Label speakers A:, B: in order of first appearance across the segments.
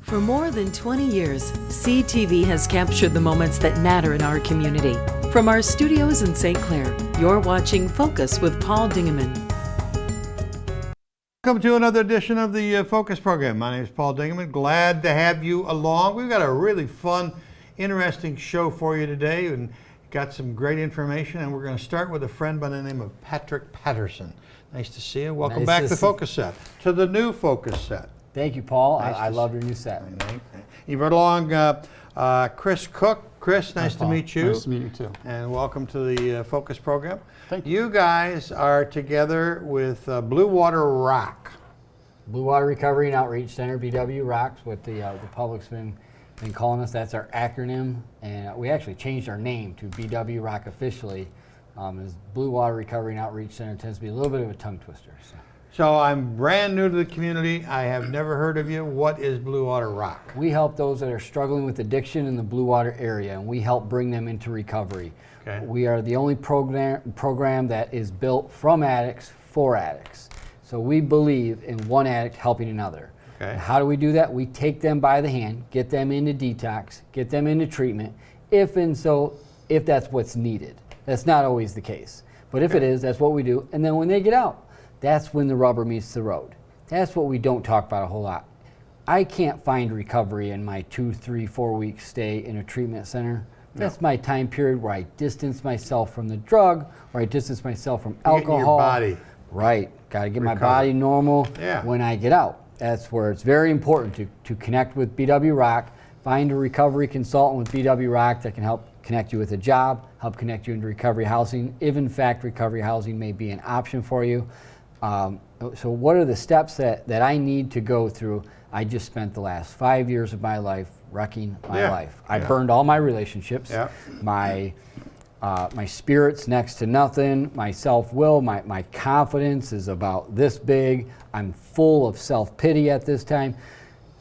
A: For more than 20 years, CTV has captured the moments that matter in our community. From our studios in St. Clair, you're watching Focus with Paul Dingeman.
B: Welcome to another edition of the Focus program. My name is Paul Dingeman. Glad to have you along. We've got a really fun, interesting show for you today and got some great information. And we're going to start with a friend by the name of Patrick Patterson. Nice to see you. Welcome back to Focus Set, to the new Focus Set.
C: Thank you, Paul. I love your new set.
B: You brought along Chris Cook. Chris, nice to meet you.
D: Nice to meet you too.
B: And welcome to the Focus program.
D: Thank you.
B: You guys are together with Blue Water Rock.
C: Blue Water Recovery and Outreach Center, BWROC, what the public's been calling us. That's our acronym. And we actually changed our name to BWROC officially. As Blue Water Recovery and Outreach Center tends to be a little bit of a tongue twister.
B: So I'm brand new to the community. I have never heard of you. What is Blue Water Rock?
C: We help those that are struggling with addiction in the Blue Water area, and we help bring them into recovery.
B: Okay.
C: We are the only program that is built from addicts for addicts. So we believe in one addict helping another.
B: Okay.
C: How do we do that? We take them by the hand, get them into detox, get them into treatment, if that's what's needed. That's not always the case. But if it is, that's what we do. And then when they get out, that's when the rubber meets the road. That's what we don't talk about a whole lot. I can't find recovery in my 2, 3, 4 week stay in a treatment center. That's my time period where I distance myself from the drug, or I distance myself from alcohol.
B: Your body.
C: Right. Got to get my body normal when I get out. That's where it's very important to connect with BWROC, find a recovery consultant with BWROC that can help connect you with a job, help connect you into recovery housing, if in fact recovery housing may be an option for you. So what are the steps that I need to go through? I just spent the last 5 years of my life wrecking my life. I burned all my relationships. My spirit's next to nothing. My self-will, my confidence is about this big. I'm full of self-pity at this time.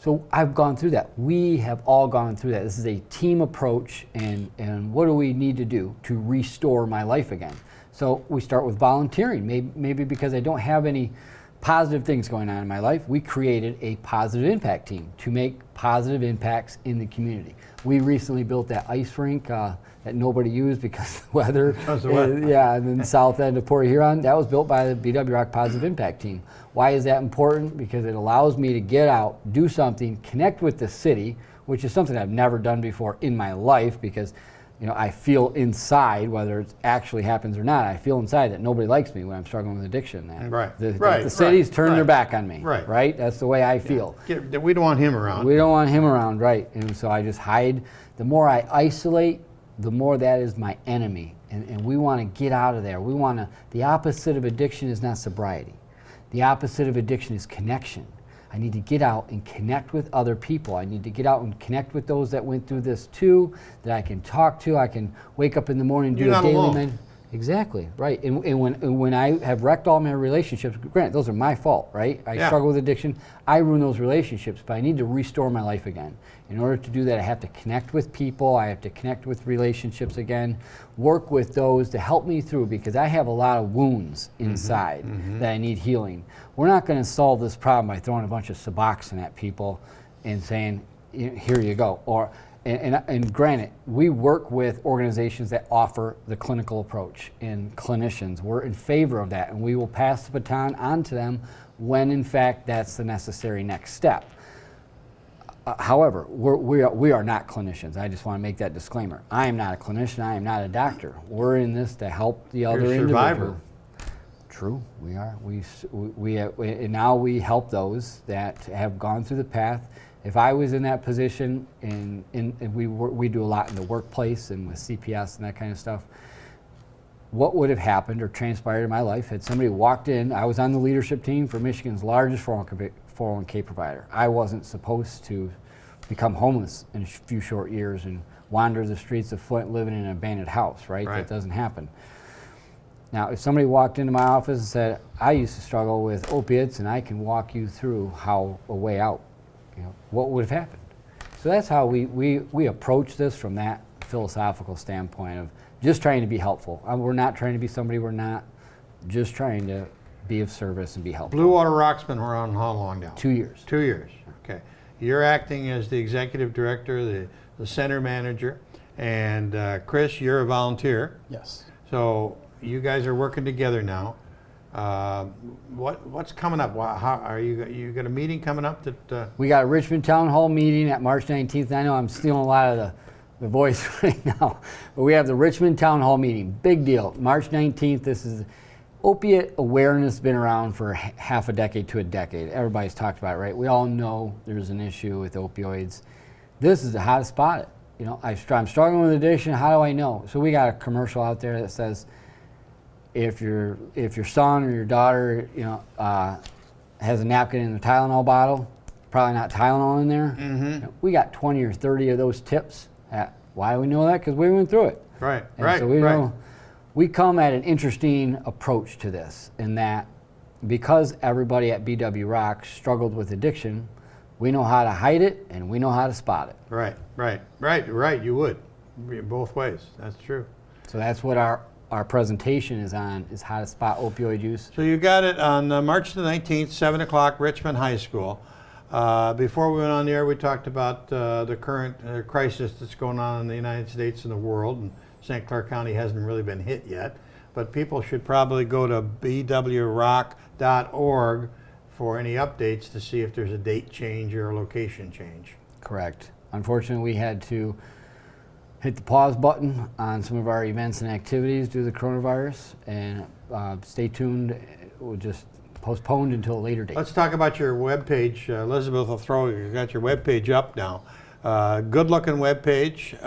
C: So I've gone through that. We have all gone through that. This is a team approach, and what do we need to do to restore my life again? So we start with volunteering. Maybe because I don't have any positive things going on in my life, we created a positive impact team to make positive impacts in the community. We recently built that ice rink that nobody used because of the weather. And then south end of Port Huron, that was built by the BWROC Positive Impact Team. Why is that important? Because it allows me to get out, do something, connect with the city, which is something I've never done before in my life, because I feel inside, whether it actually happens or not, I feel inside that nobody likes me when I'm struggling with addiction. The city's turned their back on me, right? That's the way I feel.
B: We don't want him around.
C: We don't want him around, right? And so I just hide. The more I isolate, the more that is my enemy. And we want to get out of there. The opposite of addiction is not sobriety. The opposite of addiction is connection. I need to get out and connect with other people. I need to get out and connect with those that went through this too, that I can talk to. I can wake up in the morning and do a daily Exactly, right. And when I have wrecked all my relationships, granted, those are my fault, right? I struggle with addiction. I ruin those relationships, but I need to restore my life again. In order to do that, I have to connect with people. I have to connect with relationships again, work with those to help me through, because I have a lot of wounds inside that I need healing. We're not going to solve this problem by throwing a bunch of Suboxone at people and saying, here you go. And granted, we work with organizations that offer the clinical approach, and clinicians. We're in favor of that, and we will pass the baton on to them when, in fact, that's the necessary next step. However, we are not clinicians. I just want to make that disclaimer. I am not a clinician. I am not a doctor. We're in this to help the other individual.
B: Survivor.
C: True, we are. And now we help those that have gone through the path. If I was in that position, and we do a lot in the workplace and with CPS and that kind of stuff, what would have happened or transpired in my life had somebody walked in? I was on the leadership team for Michigan's largest 401k provider. I wasn't supposed to become homeless in a few short years and wander the streets of Flint living in an abandoned house, right? That doesn't happen. Now, if somebody walked into my office and said, I used to struggle with opiates and I can walk you through a way out, what would have happened? So that's how we approach this from that philosophical standpoint of just trying to be helpful. We're not trying to be somebody we're not, just trying to be of service and be helpful.
B: Blue Water Rock's been around how long now?
C: 2 years.
B: 2 years, okay. You're acting as the executive director, the center manager, and Chris, you're a volunteer.
D: Yes.
B: So you guys are working together now. What's coming up? How are you got a meeting coming up that?
C: We got a Richmond Town Hall meeting at March 19th. I know I'm stealing a lot of the voice right now, but we have the Richmond Town Hall meeting. Big deal. March 19th. This is opiate awareness. Been around for half a decade to a decade. Everybody's talked about it, right? We all know there's an issue with opioids. This is how to spot it. You know, I'm struggling with addiction. How do I know? So we got a commercial out there that says, if your son or your daughter, you know, has a napkin in the Tylenol bottle, probably not Tylenol in there.
B: Mm-hmm.
C: You know, we got 20 or 30 of those tips. Why do we know that? Because we went through it.
B: Right.
C: And
B: right.
C: So we
B: right.
C: know we come at an interesting approach to this, in that because everybody at BWROC struggled with addiction, we know how to hide it and we know how to spot it.
B: Right. Right. You would, both ways. That's true.
C: So that's what our presentation is on, is how to spot opioid use.
B: So you got it on March the 19th, 7 o'clock, Richmond High School. Before we went on the air, we talked about the current crisis that's going on in the United States and the world, and St. Clair County hasn't really been hit yet. But people should probably go to bwroc.org for any updates to see if there's a date change or a location change.
C: Correct. Unfortunately, we had to hit the pause button on some of our events and activities due to the coronavirus, and stay tuned. We'll just postponed until a later date.
B: Let's talk about your webpage. Elizabeth will throw, you've got your webpage up now. Good looking webpage.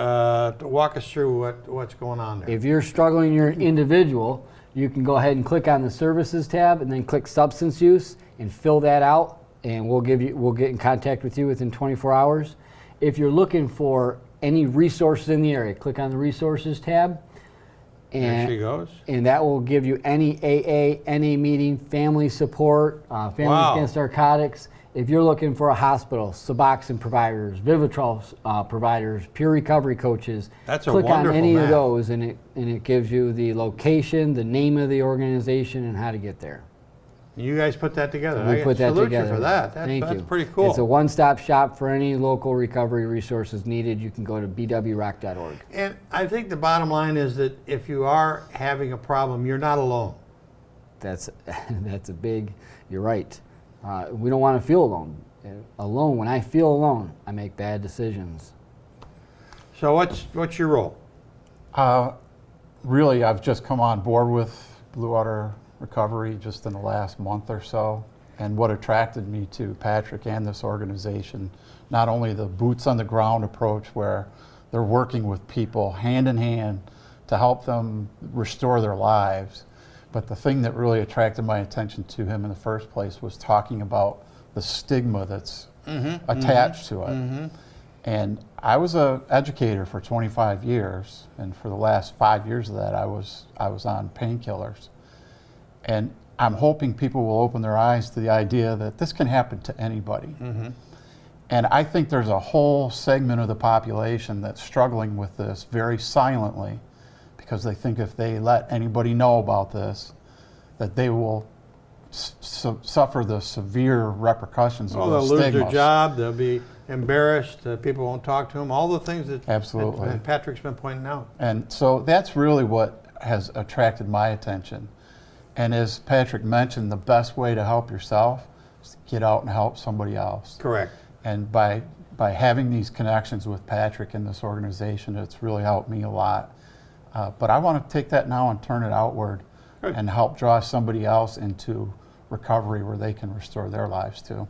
B: Walk us through what's going on there.
C: If you're struggling, you're an individual, you can go ahead and click on the services tab and then click substance use and fill that out, and we'll get in contact with you within 24 hours. If you're looking for any resources in the area, click on the resources tab.
B: There she goes.
C: And that will give you any AA, NA meeting, family support, Families Against Narcotics. If you're looking for a hospital, Suboxone providers, Vivitrol providers, peer recovery coaches, click on any of those, and it gives you the location, the name of the organization, and how to get there.
B: You guys put that together.
C: We put that together.
B: You for that. That's pretty cool.
C: It's a one-stop shop for any local recovery resources needed. You can go to bwroc.org.
B: And I think the bottom line is that if you are having a problem, you're not alone.
C: That's a big, you're right. We don't want to feel alone. When I feel alone, I make bad decisions.
B: So what's your role?
D: Really, I've just come on board with Blue Water Recovery just in the last month or so, and what attracted me to Patrick and this organization, not only the boots on the ground approach where they're working with people hand in hand to help them restore their lives, but the thing that really attracted my attention to him in the first place was talking about the stigma that's attached to it. And I was an educator for 25 years, and for the last 5 years of that I was on painkillers. And I'm hoping people will open their eyes to the idea that this can happen to anybody. And I think there's a whole segment of the population that's struggling with this very silently, because they think if they let anybody know about this, that they will suffer the severe repercussions of the
B: they'll
D: stigmas.
B: lose their job, they'll be embarrassed, people won't talk to them, all the things that Patrick's been pointing out.
D: And so that's really what has attracted my attention. And as Patrick mentioned, the best way to help yourself is to get out and help somebody else.
B: Correct.
D: And by having these connections with Patrick and this organization, it's really helped me a lot. But I want to take that now and turn it outward. Good. And help draw somebody else into recovery where they can restore their lives too.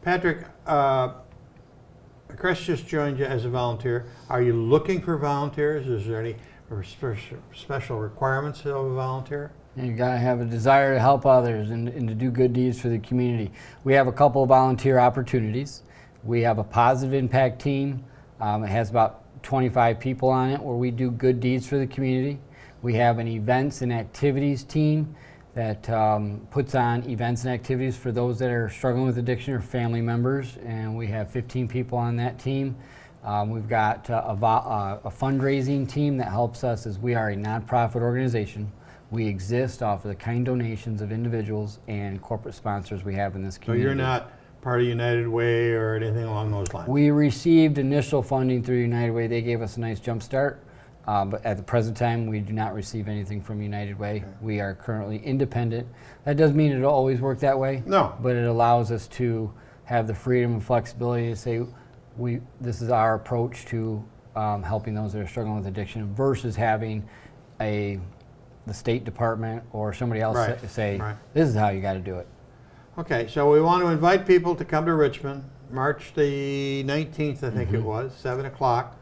B: Patrick, Chris just joined you as a volunteer. Are you looking for volunteers? Is there any special requirements of a volunteer?
C: You got to have a desire to help others and to do good deeds for the community. We have a couple of volunteer opportunities. We have a positive impact team. It has about 25 people on it where we do good deeds for the community. We have an events and activities team that puts on events and activities for those that are struggling with addiction or family members, and we have 15 people on that team. We've got a fundraising team that helps us, as we are a nonprofit organization. We exist off of the kind donations of individuals and corporate sponsors we have in this community.
B: So you're not part of United Way or anything along those lines?
C: We received initial funding through United Way. They gave us a nice jump start. But at the present time, we do not receive anything from United Way. Okay. We are currently independent. That doesn't mean it'll always work that way.
B: No.
C: But it allows us to have the freedom and flexibility to say, this is our approach to helping those that are struggling with addiction versus having the State Department or somebody else say, this is how you got to do it.
B: Okay, so we want to invite people to come to Richmond, March the 19th, I think it was, 7 o'clock,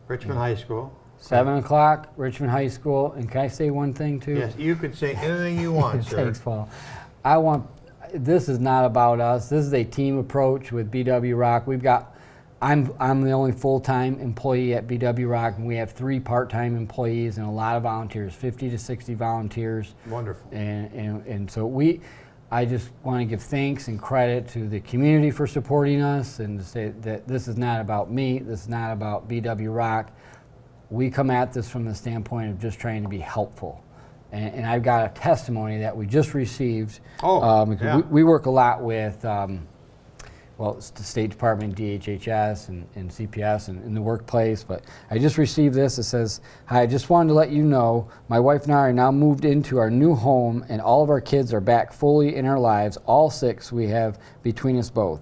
B: Richmond High School.
C: 7 o'clock, Richmond High School. And can I say one thing too?
B: Yes, you could say anything you want, sir.
C: Thanks, Paul. This is not about us. This is a team approach with BWROC. I'm the only full-time employee at BWROC, and we have 3 part-time employees and a lot of volunteers, 50 to 60 volunteers.
B: Wonderful.
C: And so I just want to give thanks and credit to the community for supporting us and to say that this is not about me, this is not about BWROC. We come at this from the standpoint of just trying to be helpful. And I've got a testimony that we just received. We work a lot with, it's the State Department, DHHS, and CPS, and in the workplace. But I just received this. It says, "Hi, I just wanted to let you know my wife and I are now moved into our new home, and all of our kids are back fully in our lives. All 6 we have between us both.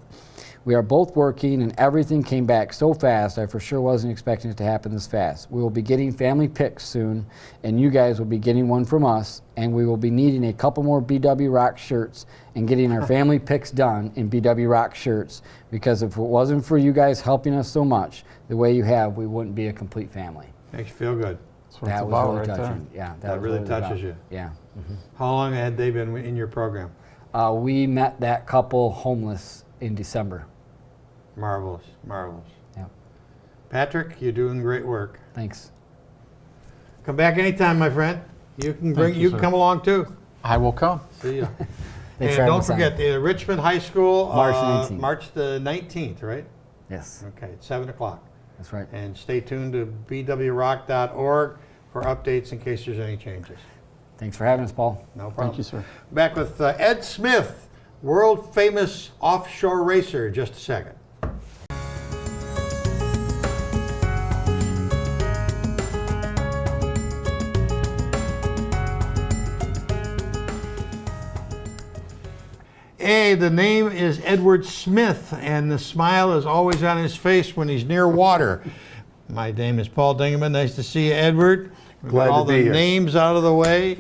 C: We are both working, and everything came back so fast, I for sure wasn't expecting it to happen this fast. We will be getting family pics soon, and you guys will be getting one from us, and we will be needing a couple more BWROC shirts and getting our family pics done in BWROC shirts, because if it wasn't for you guys helping us so much, the way you have, we wouldn't be a complete family."
B: Makes you feel good.
D: That's what it's about
C: really
D: right
C: touching.
D: there.
C: Yeah,
B: that really touches you.
C: Yeah.
B: How long had they been in your program?
C: We met that couple homeless in December.
B: Marvelous, marvelous.
C: Yeah.
B: Patrick, you're doing great work.
C: Thanks.
B: Come back anytime, my friend. You can can come along too.
D: I will come.
B: See you.
C: Thanks
B: And don't forget the Richmond High School,
C: March 19th.
B: March the 19th, right?
C: Yes.
B: Okay, it's 7 o'clock.
C: That's right.
B: And stay tuned to bwroc.org for updates in case there's any changes.
C: Thanks for having us, Paul.
B: No problem.
D: Thank you, sir.
B: Back with Ed Smith, world famous offshore racer, in just a second. Hey, the name is Edward Smith, and the smile is always on his face when he's near water. My name is Paul Dingeman. Nice to see you, Edward. We've got all the names out of the way,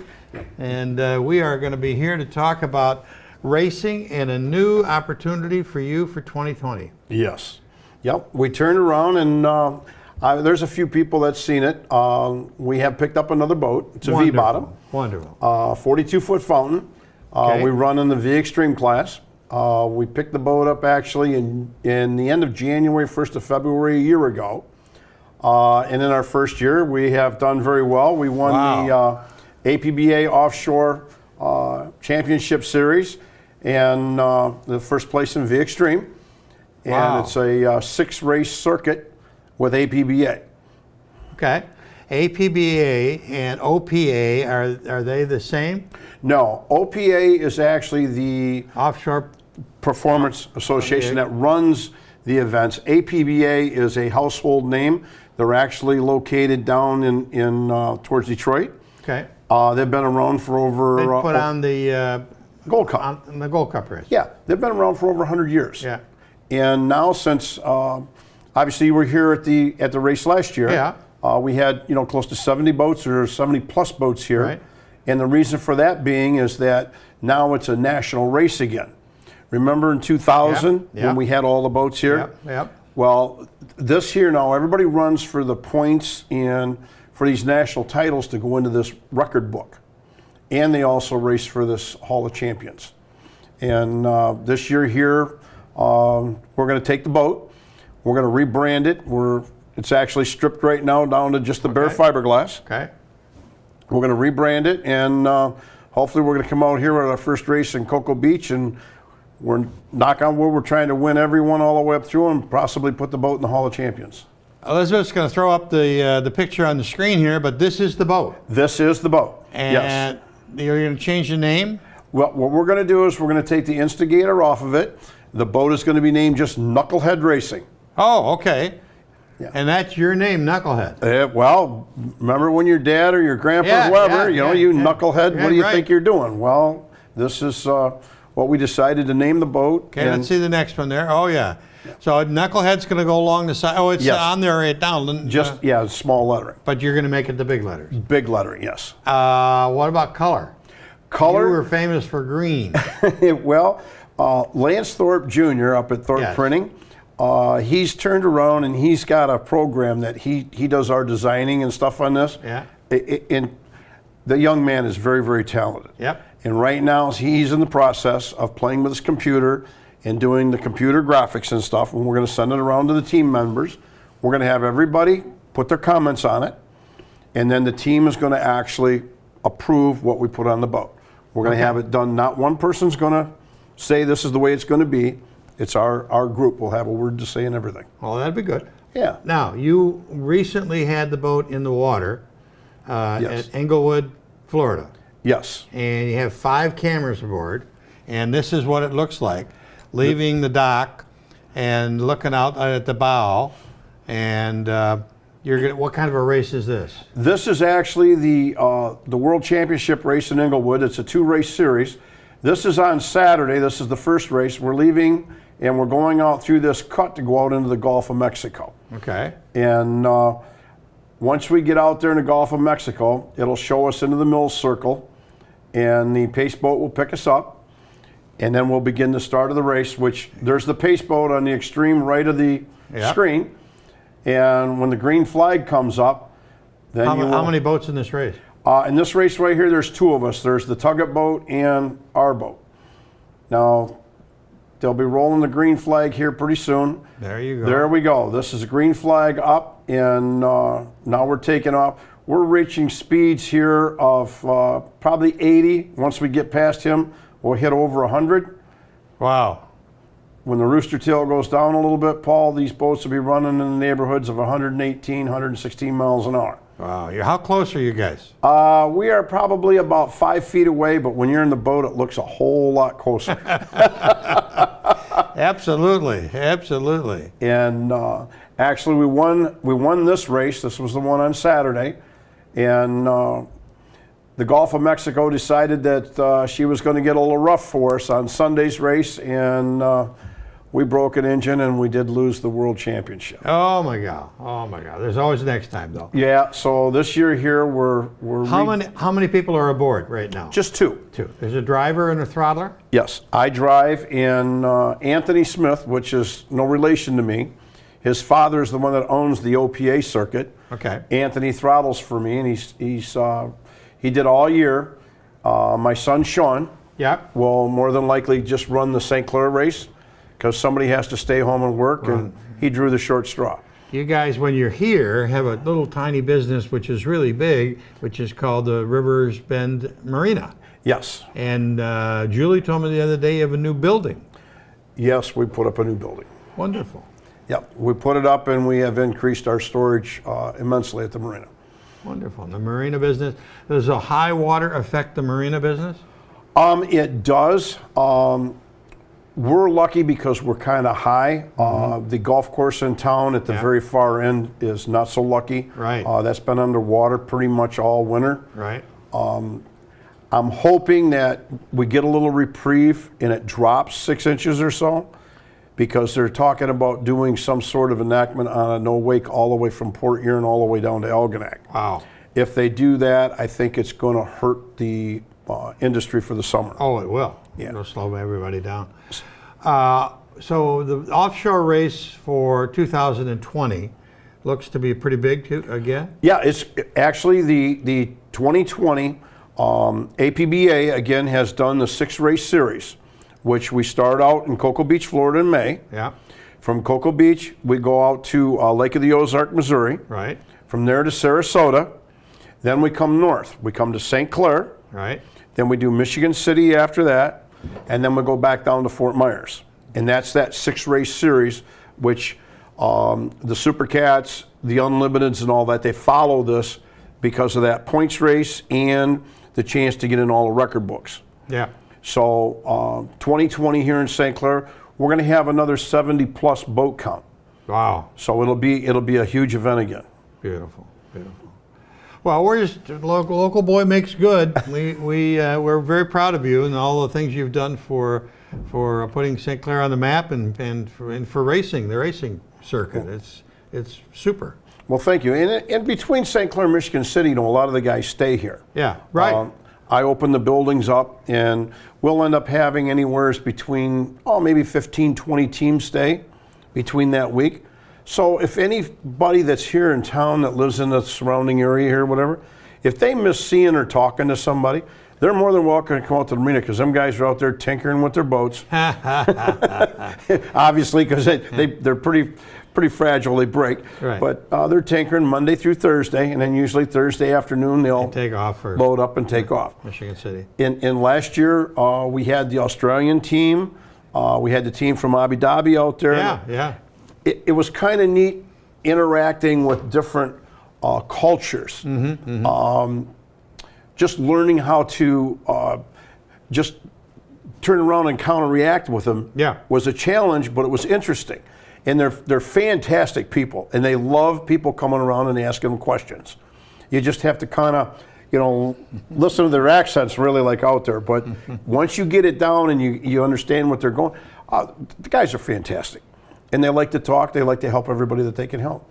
B: and we are going to be here to talk about racing and a new opportunity for you for 2020.
E: Yes. Yep. We turned around, and there's a few people that's seen it. We have picked up another boat. It's a V-bottom.
B: Wonderful.
E: 42-foot fountain. We run in the V Extreme class. We picked the boat up actually in the end of January, 1st of February a year ago. And in our first year, we have done very well. We won the APBA Offshore Championship Series and the first place in V Extreme. And it's a 6-race circuit with APBA.
B: Okay. APBA and OPA, are they the same?
E: No, OPA is actually the
B: Offshore
E: Performance Association that runs the events. APBA is a household name. They're actually located down in towards Detroit.
B: Okay.
E: They've been around for over.
B: They put on the
E: Gold Cup.
B: On the Gold Cup race.
E: Yeah, they've been around for over 100 years.
B: Yeah.
E: And now since obviously you were here at the race last year.
B: Yeah.
E: We had close to 70 boats or 70 plus boats here.
B: Right.
E: And the reason for that being is that now it's a national race again. Remember in 2000 when we had all the boats here?
B: Yep.
E: Well, this year now, everybody runs for the points and for these national titles to go into this record book. And they also race for this Hall of Champions. And this year here, we're going to take the boat. We're going to rebrand it. It's actually stripped right now down to just the bare fiberglass.
B: Okay.
E: We're going to rebrand it, and hopefully we're going to come out here at our first race in Cocoa Beach, and we're, knock on wood, we're trying to win everyone all the way up through and possibly put the boat in the Hall of Champions.
B: Elizabeth's going to throw up the picture on the screen here, but this is the boat.
E: This is the boat,
B: and
E: yes.
B: You're going to change the name?
E: Well, what we're going to do is we're going to take the instigator off of it, The boat is going to be named just Knucklehead Racing.
B: Oh, okay.
E: Yeah.
B: And that's your name, Knucklehead.
E: Well, remember when your dad or your grandpa, whoever, knucklehead, what do you think you're doing? Well, this is what we decided to name the boat.
B: Okay, let's see the next one there. Oh, yeah. So Knucklehead's going to go along the side. Oh, it's on there right down.
E: Just, small lettering.
B: But you're going to make it the big letters.
E: Big lettering, yes.
B: What about color?
E: Color?
B: You were famous for green.
E: Well, Lance Thorpe Jr. up at Thorpe Printing, he's turned around and he's got a program that he does our designing and stuff on this.
B: Yeah.
E: And the young man is very, very talented.
B: Yep.
E: And right now he's in the process of playing with his computer and doing the computer graphics and stuff, and we're going to send it around to the team members. We're going to have everybody put their comments on it, and then the team is going to actually approve what we put on the boat. We're going to have it done. Not one person's going to say this is the way it's going to be. It's our group. We'll have a word to say in everything.
B: Well, that'd be good.
E: Yeah.
B: Now, you recently had the boat in the water at Englewood, Florida.
E: Yes.
B: And you have 5 cameras aboard, and this is what it looks like. Leaving the dock and looking out at the bow, and what kind of a race is this?
E: This is actually the World Championship race in Englewood. It's a 2-race series. This is on Saturday. This is the first race. We're leaving, and we're going out through this cut to go out into the Gulf of Mexico.
B: Okay.
E: And once we get out there in the Gulf of Mexico, it'll show us into the Mills Circle, and the pace boat will pick us up. And then we'll begin the start of the race, which there's the pace boat on the extreme right of the screen. And when the green flag comes up, then
B: how many boats in this race?
E: In this race right here, there's 2 of us. There's the Tugget boat and our boat. Now, they'll be rolling the green flag here pretty soon.
B: There you go.
E: There we go. This is a green flag up, and now we're taking off. We're reaching speeds here of probably 80. Once we get past him, we'll hit over 100.
B: Wow.
E: When the rooster tail goes down a little bit, Paul, these boats will be running in the neighborhoods of 118, 116 miles an hour.
B: Wow. How close are you guys?
E: We are probably about 5 feet away, but when you're in the boat, it looks a whole lot closer.
B: Absolutely. Absolutely.
E: And actually, we won this race. This was the one on Saturday. And the Gulf of Mexico decided that she was going to get a little rough for us on Sunday's race, and we broke an engine, and we did lose the World Championship.
B: Oh my God! Oh my God! There's always next time, though.
E: Yeah. So this year here, we're
B: how many people are aboard right now?
E: Just 2.
B: 2. There's a driver and a throttler.
E: Yes, I drive, and Anthony Smith, which is no relation to me. His father is the one that owns the OPA circuit.
B: Okay.
E: Anthony throttles for me, and he did all year. My son, Sean, will more than likely just run the St. Clair race because somebody has to stay home and work, and he drew the short straw.
B: You guys, when you're here, have a little tiny business which is really big, which is called the Rivers Bend Marina.
E: Yes.
B: And Julie told me the other day you have a new building.
E: Yes, we put up a new building.
B: Wonderful.
E: Yep, we put it up, and we have increased our storage immensely at the marina.
B: Wonderful. The marina business, does a high water affect the marina business?
E: It does. We're lucky because we're kind of high. The golf course in town at the very far end is not so lucky.
B: Right.
E: That's been underwater pretty much all winter.
B: Right.
E: I'm hoping that we get a little reprieve and it drops 6 inches or so, because they're talking about doing some sort of enactment on a no wake all the way from Port Huron all the way down to Algonac.
B: Wow.
E: If they do that, I think it's going to hurt the industry for the summer.
B: Oh, it will.
E: Yeah.
B: It'll slow everybody down. So the offshore race for 2020 looks to be pretty big too, again?
E: Yeah, it's actually the 2020 APBA again has done the 6-race series, which we start out in Cocoa Beach, Florida in May.
B: Yeah.
E: From Cocoa Beach, we go out to Lake of the Ozark, Missouri.
B: Right.
E: From there to Sarasota. Then we come north. We come to St. Clair.
B: Right.
E: Then we do Michigan City after that. And then we go back down to Fort Myers. And that's that 6-race series, which the Super Cats, the Unlimiteds, and all that, they follow this because of that points race and the chance to get in all the record books.
B: Yeah.
E: So 2020 here in St. Clair, we're going to have another 70+ boat count.
B: Wow.
E: So it'll be a huge event again.
B: Beautiful, beautiful. Well, we're just local boy makes good. We're very proud of you and all the things you've done for putting St. Clair on the map and for racing, the racing circuit. It's super.
E: Well, thank you. And between St. Clair and Michigan City, a lot of the guys stay here.
B: Yeah, right.
E: I open the buildings up, and we'll end up having anywhere between, maybe 15, 20 teams stay between that week. So if anybody that's here in town that lives in the surrounding area here, whatever, if they miss seeing or talking to somebody, they're more than welcome to come out to the marina, because them guys are out there tinkering with their boats. Obviously, because they're pretty fragile, they break.
B: Right.
E: But they're tinkering Monday through Thursday, and then usually Thursday afternoon they'll
B: take off or
E: load up and take off.
B: Michigan City.
E: In last year, we had the Australian team. We had the team from Abu Dhabi out there.
B: Yeah.
E: It was kind of neat interacting with different cultures. Just learning how to just turn around and counter-react with them was a challenge, but it was interesting. And they're fantastic people, and they love people coming around and asking them questions. You just have to kind of, listen to their accents really like out there. But once you get it down and you understand what they're going, the guys are fantastic. And they like to talk. They like to help everybody that they can help.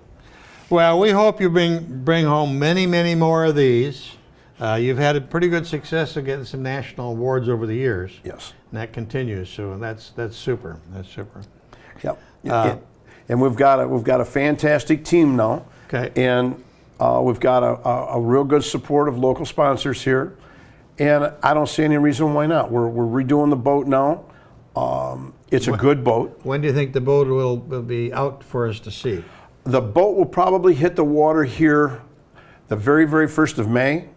B: Well, we hope you bring home many, many more of these. You've had a pretty good success of getting some national awards over the years.
E: Yes.
B: And that continues. So that's super. That's super.
E: Yep. And we've got a fantastic team now.
B: Okay.
E: And we've got a real good support of local sponsors here. And I don't see any reason why not. We're redoing the boat now. It's a good boat.
B: When do you think the boat will be out for us to see?
E: The boat will probably hit the water here the very, very 1st of May,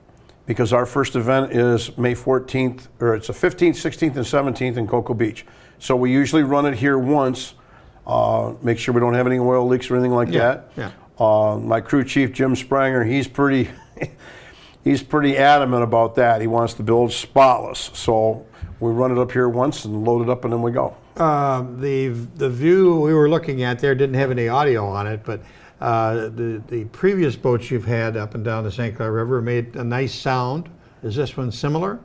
E: because our first event is May 14th, or it's the 15th, 16th, and 17th in Cocoa Beach. So we usually run it here once, make sure we don't have any oil leaks or anything like that.
B: Yeah.
E: My crew chief, Jim Spranger, he's pretty adamant about that. He wants the build spotless. So we run it up here once and load it up, and then we go.
B: The view we were looking at there didn't have any audio on it, but the previous boats you've had up and down the St. Clair River made a nice sound. Is this one similar?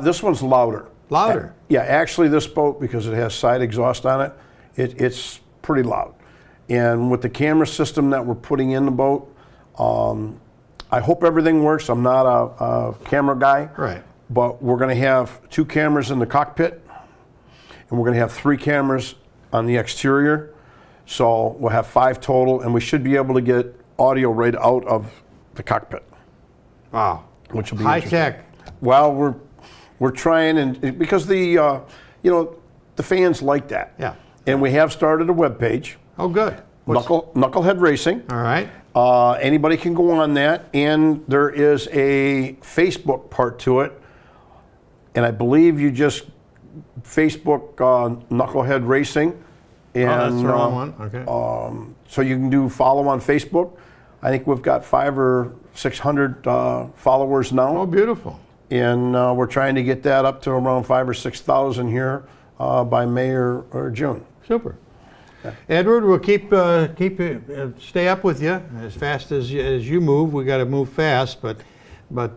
E: This one's louder.
B: Louder?
E: Yeah, actually this boat, because it has side exhaust on it, it's pretty loud. And with the camera system that we're putting in the boat, I hope everything works. I'm not a camera guy.
B: Right.
E: But we're going to have 2 cameras in the cockpit, and we're going to have 3 cameras on the exterior. So we'll have 5 total, and we should be able to get audio right out of the cockpit.
B: Wow.
E: Which will be
B: high
E: interesting.
B: tech.
E: Well, we're trying, and because the fans like that.
B: Yeah.
E: And we have started a webpage.
B: Oh, good.
E: Knucklehead Racing.
B: All right.
E: Anybody can go on that, and there is a Facebook part to it. And I believe you just Facebook Knucklehead Racing. And,
B: that's the wrong one. Okay.
E: So you can do follow on Facebook. I think we've got 500 or 600 followers now.
B: Oh, beautiful.
E: And we're trying to get that up to around 5,000 or 6,000 here by May or June.
B: Super. Yeah. Edward, we'll stay up with you as fast as you move. We got to move fast, but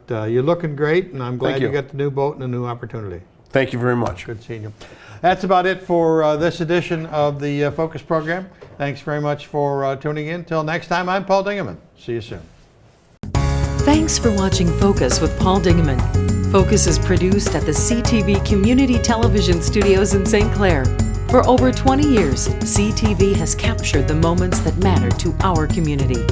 B: you're looking great, and I'm glad you got the new boat and a new opportunity.
E: Thank you very much.
B: Good seeing you. That's about it for this edition of the Focus program. Thanks very much for tuning in. Till next time, I'm Paul Dingeman. See you soon.
A: Thanks for watching Focus with Paul Dingeman. Focus is produced at the CTV Community Television Studios in St. Clair. For over 20 years, CTV has captured the moments that matter to our community.